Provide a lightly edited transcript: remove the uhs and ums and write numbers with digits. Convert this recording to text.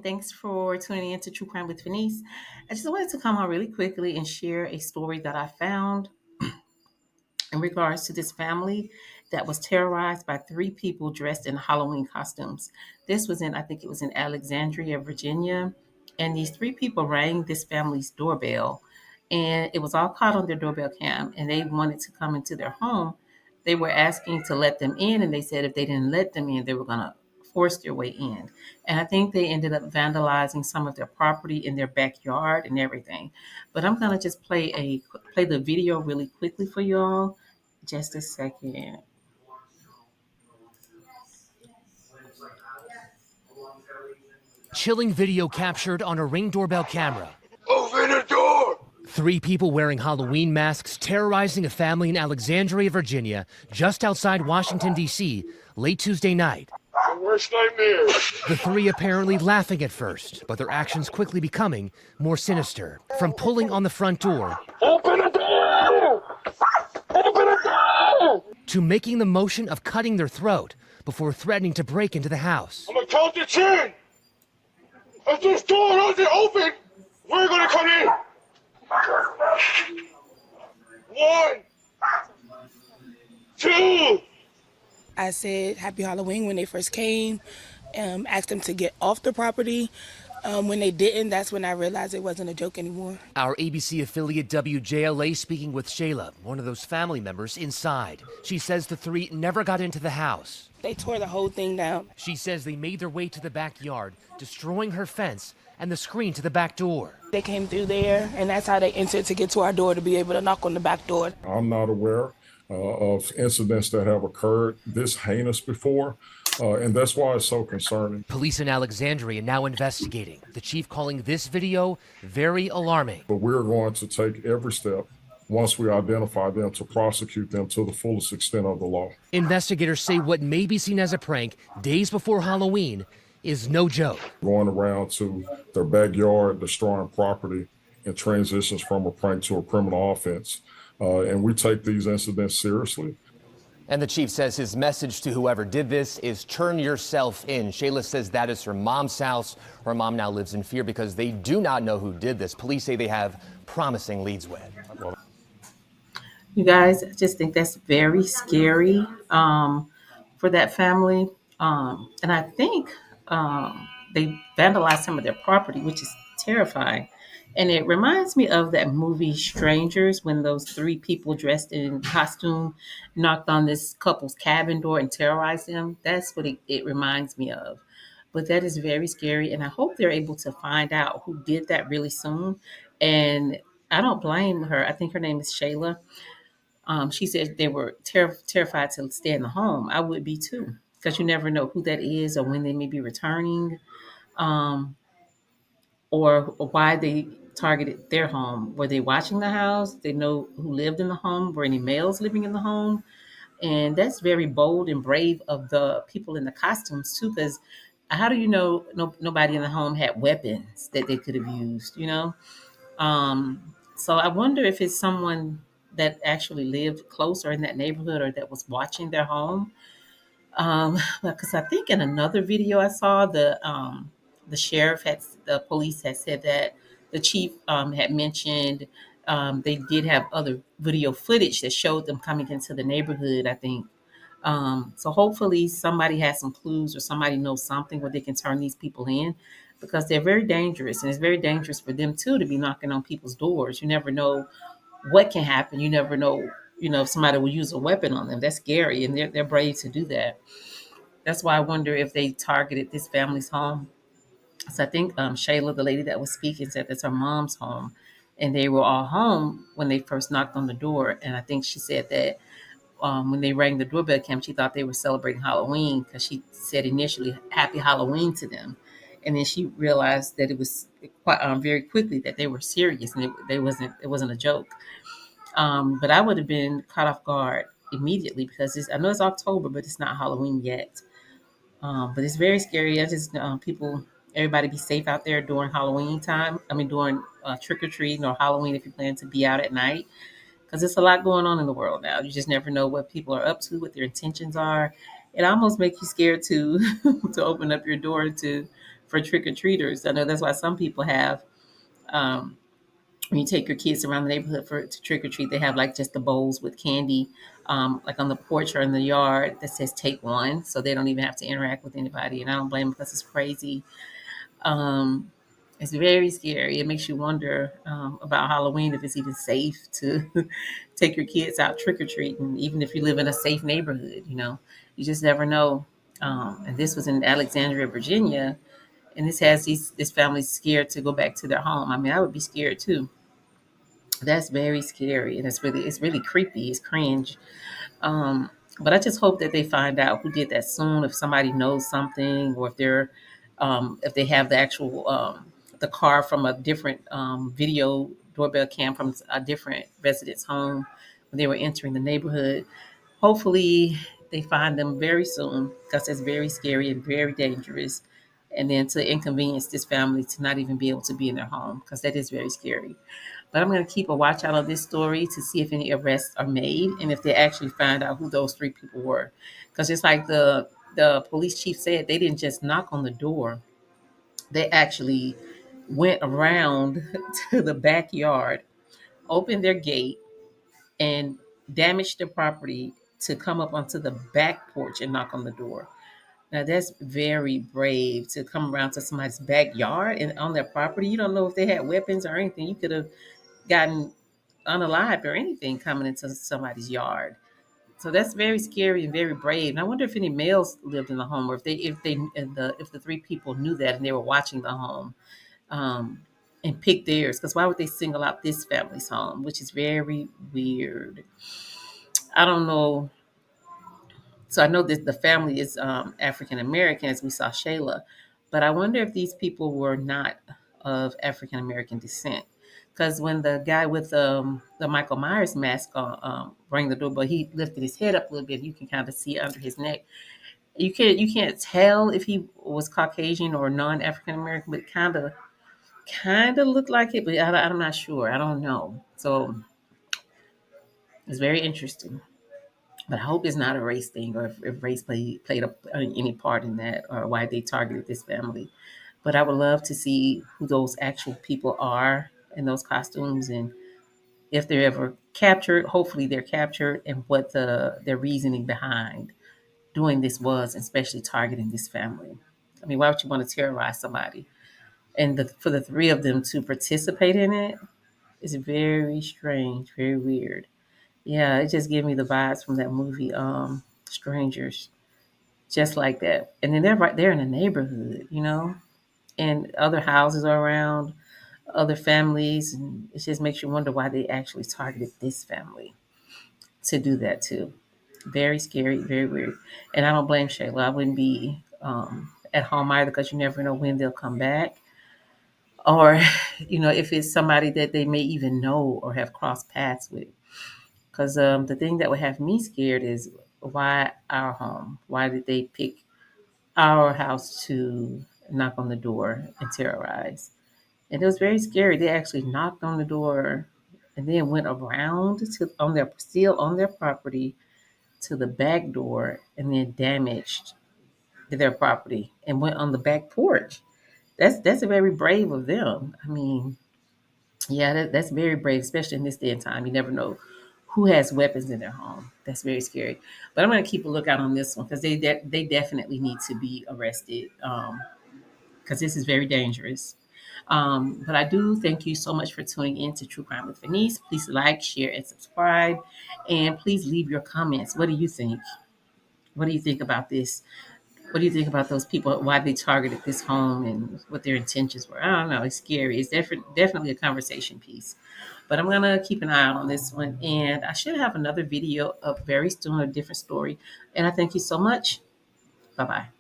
Thanks for tuning in to True Crime with Venice. I just wanted to come on really quickly and share a story that I found in regards to this family that was terrorized by three people dressed in Halloween costumes. This was in, I think it was in Alexandria, Virginia. And these three people rang this family's doorbell. And it was all caught on their doorbell cam. And they wanted to come into their home. They were asking to let them in. And they said if they didn't let them in, they were going to force their way in. And I think they ended up vandalizing some of their property in their backyard and everything. But I'm gonna just play the video really quickly for y'all. Just a second. Chilling video captured on a Ring doorbell camera. Open the door! Three people wearing Halloween masks terrorizing a family in Alexandria, Virginia, just outside Washington, D.C., late Tuesday night. My worst nightmare. The three apparently laughing at first, but their actions quickly becoming more sinister. From pulling on the front door Open the door! Open the door! to making the motion of cutting their throat before threatening to break into the house. I'm gonna count to 10. If this door doesn't open, we're gonna come in. 1, 2. I said Happy Halloween when they first came, asked them to get off the property. When they didn't, that's when I realized it wasn't a joke anymore. Our ABC affiliate WJLA speaking with Shayla, one of those family members inside. She says the three never got into the house. They tore the whole thing down. She says they made their way to the backyard, destroying her fence and the screen to the back door. They came through there, and that's how they entered to get to our door to be able to knock on the back door. I'm not aware of incidents that have occurred this heinous before, and that's why it's so concerning. Police in Alexandria now investigating. The chief calling this video very alarming. But we're going to take every step once we identify them to prosecute them to the fullest extent of the law. Investigators say what may be seen as a prank days before Halloween is no joke. Going around to their backyard, destroying property, and transitions from a prank to a criminal offense. And we take these incidents seriously. And the chief says his message to whoever did this is turn yourself in. Shayla says that is her mom's house. Her mom now lives in fear because they do not know who did this. Police say they have promising leads with. You guys, I just think that's very scary for that family. And I think they vandalized some of their property, which is terrifying. And it reminds me of that movie Strangers when those three people dressed in costume knocked on this couple's cabin door and terrorized them. That's what it reminds me of. But that is very scary. And I hope they're able to find out who did that really soon. And I don't blame her. I think her name is Shayla. She said they were terrified to stay in the home. I would be too, because you never know who that is or when they may be returning, um, or why they targeted their home. Were they watching the house? They know who lived in the home. Were any males living in the home? And that's very bold and brave of the people in the costumes too, because how do you know nobody in the home had weapons that they could have used? So I wonder if it's someone that actually lived close or in that neighborhood or that was watching their home. Because I think in another video I saw the sheriff the police had said that the chief had mentioned they did have other video footage that showed them coming into the neighborhood. I think so. Hopefully somebody has some clues or somebody knows something where they can turn these people in because they're very dangerous and it's very dangerous for them too to be knocking on people's doors. You never know what can happen. You never know, if somebody will use a weapon on them. That's scary, and they're brave to do that. That's why I wonder if they targeted this family's home. So I think Shayla, the lady that was speaking, said that's her mom's home, and they were all home when they first knocked on the door. And I think she said that when they rang the doorbell cam, she thought they were celebrating Halloween because she said initially "Happy Halloween" to them, and then she realized that it was quite very quickly that they were serious and it wasn't a joke. But I would have been caught off guard immediately because I know it's October, but it's not Halloween yet. But it's very scary. I just everybody be safe out there during Halloween time. I mean, during trick or treating or Halloween if you plan to be out at night, because there's a lot going on in the world now. You just never know what people are up to, what their intentions are. It almost makes you scared to to open up your door to for trick or treaters. I know that's why some people have. Um, when you take your kids around the neighborhood for to trick or treat, they have like just the bowls with candy, like on the porch or in the yard that says "Take one," so they don't even have to interact with anybody. And I don't blame them because it's crazy. Um, it's very scary. It makes you wonder about Halloween if it's even safe to take your kids out trick or treating, even if you live in a safe neighborhood. You just never know. And this was in Alexandria, Virginia, and this family scared to go back to their home. I mean, I would be scared too. That's very scary, and it's really creepy. It's cringe. Um, but I just hope that they find out who did that soon. If somebody knows something, or if they have the actual the car from a different video doorbell cam from a different resident's home when they were entering the neighborhood. Hopefully, they find them very soon because it's very scary and very dangerous. And then to inconvenience this family to not even be able to be in their home because that is very scary. But I'm going to keep a watch out on this story to see if any arrests are made and if they actually find out who those three people were. Because it's like the police chief said, they didn't just knock on the door; they actually went around to the backyard, opened their gate, and damaged the property to come up onto the back porch and knock on the door. Now that's very brave to come around to somebody's backyard and on their property. You don't know if they had weapons or anything. You could have gotten unalived or anything coming into somebody's yard. So that's very scary and very brave. And I wonder if any males lived in the home, or if the three people knew that and they were watching the home, um, and picked theirs. Because why would they single out this family's home, which is very weird. I don't know. So I know that the family is African American, as we saw Shayla, but I wonder if these people were not of African American descent. Because when the guy with the Michael Myers mask on rang the doorbell, he lifted his head up a little bit. You can kind of see under his neck. You can't tell if he was Caucasian or non African American, but kind of looked like it. But I'm not sure. I don't know. So it's very interesting. But I hope it's not a race thing, or if race played any part in that, or why they targeted this family. But I would love to see who those actual people are in those costumes, and if they're ever captured. Hopefully, they're captured, and what their reasoning behind doing this was, especially targeting this family. I mean, why would you want to terrorize somebody? And for the three of them to participate in it is very strange, very weird. Yeah, it just gave me the vibes from that movie, Strangers, just like that. And then they're right there in the neighborhood, and other houses are around, other families, and it just makes you wonder why they actually targeted this family to do that too. Very scary, very weird. And I don't blame Shayla. I wouldn't be at home either because you never know when they'll come back. Or, if it's somebody that they may even know or have crossed paths with. Because the thing that would have me scared is why our home? Why did they pick our house to knock on the door and terrorize? And it was very scary. They actually knocked on the door and then went around to still on their property to the back door and then damaged their property and went on the back porch. That's very brave of them. I mean, yeah, that's very brave, especially in this day and time. You never know who has weapons in their home. That's very scary. But I'm going to keep a lookout on this one because they definitely need to be arrested because this is very dangerous. But I do thank you so much for tuning in to True Crime with Venice. Please like, share, and subscribe. And please leave your comments. What do you think? What do you think about this? What do you think about those people? Why they targeted this home and what their intentions were? I don't know. It's scary. It's definitely a conversation piece. But I'm gonna keep an eye out on this one, and I should have another video up very soon, a different story. And I thank you so much. Bye bye.